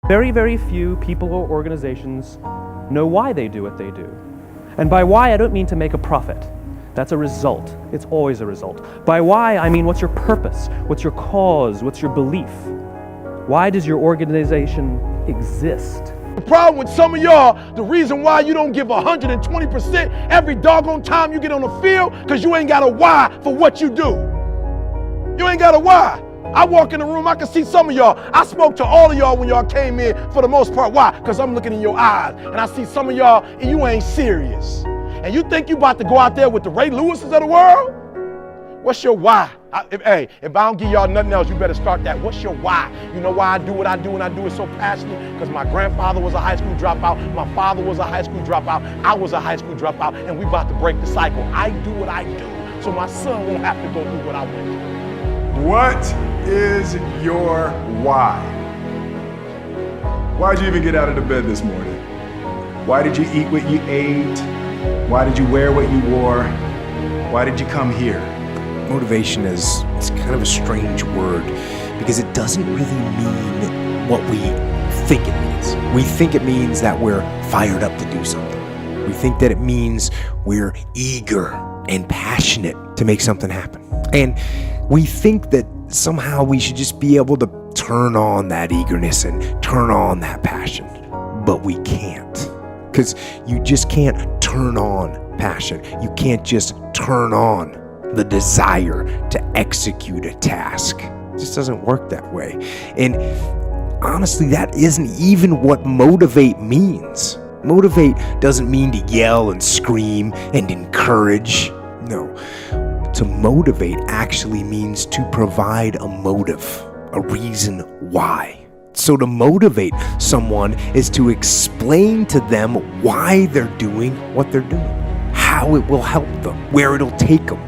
Very, very few people or organizations know why they do what they do. And by why, I don't mean to make a profit. That's a result. It's always a result. By why, I mean what's your purpose? What's your cause? What's your belief? Why does your organization exist? The problem with some of y'all, the reason why you don't give 120% every doggone time you get on the field, because you ain't got a why for what you do. You ain't got a why. I walk in the room, I can see some of y'all. I spoke to all of y'all when y'all came in for the most part. Why? Because I'm looking in your eyes and I see some of y'all and you ain't serious. And you think you about to go out there with the Ray Lewises of the world? What's your why? If I don't give y'all nothing else, you better start that. What's your why? You know why I do what I do and I do it so passionately? Because my grandfather was a high school dropout. My father was a high school dropout. I was a high school dropout. And we about to break the cycle. I do what I do so my son won't have to go through what I went through. What is your why? Why'd you even get out of the bed this morning? Why did you eat what you ate? Why did you wear what you wore? Why did you come here? Motivation is kind of a strange word because it doesn't really mean what we think it means. We think it means that we're fired up to do something. We think that it means we're eager and passionate to make something happen. And we think that somehow we should just be able to turn on that eagerness and turn on that passion. But we can't. Because you just can't turn on passion. You can't just turn on the desire to execute a task. It just doesn't work that way. And honestly, that isn't even what motivate means. Motivate doesn't mean to yell and scream and encourage. No. To motivate actually means to provide a motive, a reason why. So to motivate someone is to explain to them why they're doing what they're doing, how it will help them, where it'll take them,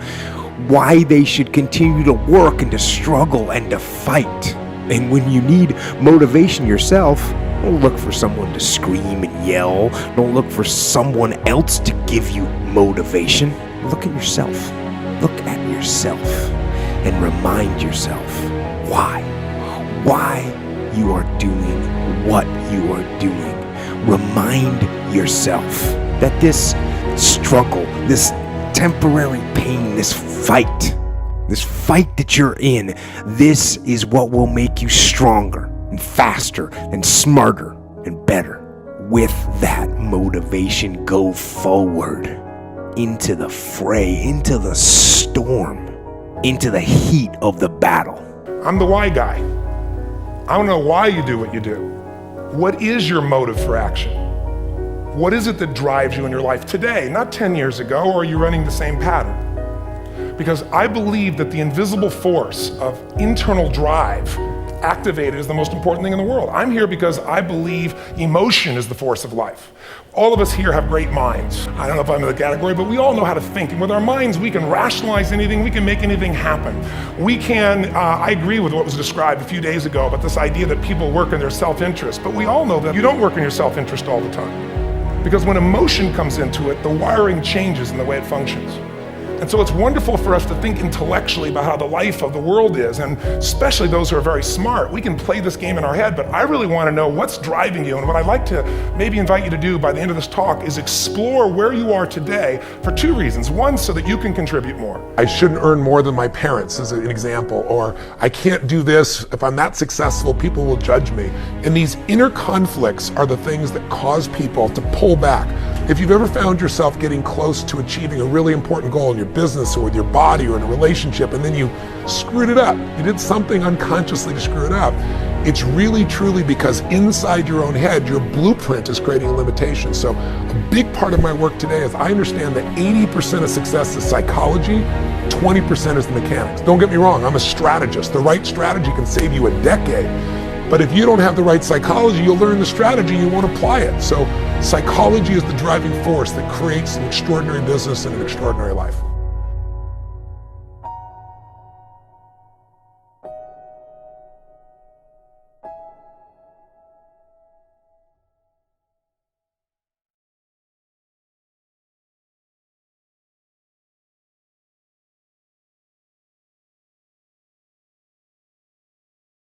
why they should continue to work and to struggle and to fight. And when you need motivation yourself, don't look for someone to scream and yell. Don't look for someone else to give you motivation. Look at yourself. Look at yourself and remind yourself why you are doing what you are doing. Remind yourself that this struggle, this temporary pain, this fight that you're in, this is what will make you stronger and faster and smarter and better. With that motivation, go forward. Into the fray, into the storm, into the heat of the battle. I'm the why guy. I want to know why you do what you do. What is your motive for action? What is it that drives you in your life today, not 10 years ago, or are you running the same pattern? Because I believe that the invisible force of internal drive activated is the most important thing in the world. I'm here because I believe emotion is the force of life. All of us here have great minds. I don't know if I'm in the category, but we all know how to think. And with our minds, we can rationalize anything. We can make anything happen. We can, I agree with what was described a few days ago about this idea that people work in their self-interest. But we all know that you don't work in your self-interest all the time. Because when emotion comes into it, the wiring changes in the way it functions. And so it's wonderful for us to think intellectually about how the life of the world is, and especially those who are very smart. We can play this game in our head, but I really want to know what's driving you. And what I'd like to maybe invite you to do by the end of this talk is explore where you are today for two reasons. One, so that you can contribute more. I shouldn't earn more than my parents, as an example, or I can't do this. If I'm that successful, people will judge me. And these inner conflicts are the things that cause people to pull back. If you've ever found yourself getting close to achieving a really important goal in your business or with your body or in a relationship, and then you screwed it up, you did something unconsciously to screw it up, it's really truly because inside your own head, your blueprint is creating a limitation. So a big part of my work today is I understand that 80% of success is psychology, 20% is the mechanics. Don't get me wrong, I'm a strategist. The right strategy can save you a decade. But if you don't have the right psychology, you'll learn the strategy, you won't apply it. So psychology is the driving force that creates an extraordinary business and an extraordinary life.